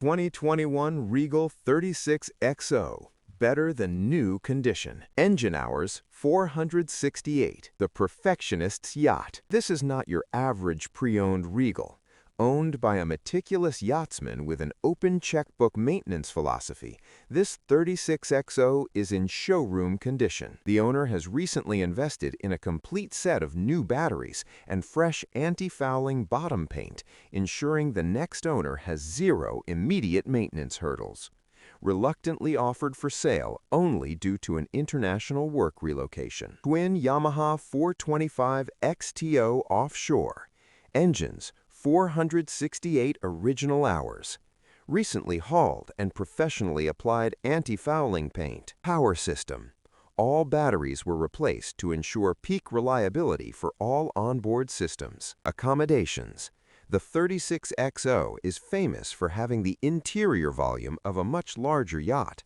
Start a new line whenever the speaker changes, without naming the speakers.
2021 Regal 36XO. Better than new condition. Engine hours, 468. The perfectionist's yacht. This is not your average pre-owned Regal. Owned by a meticulous yachtsman with an open checkbook maintenance philosophy, this 36XO is in showroom condition. The owner has recently invested in a complete set of new batteries and fresh anti-fouling bottom paint, ensuring the next owner has zero immediate maintenance hurdles. Reluctantly offered for sale only due to an international work relocation. Twin Yamaha 425 XTO offshore. Engines, 468 original hours. Recently hauled and professionally applied anti-fouling paint. Power system. All batteries were replaced to ensure peak reliability for all onboard systems. Accommodations. The 36XO is famous for having the interior volume of a much larger yacht,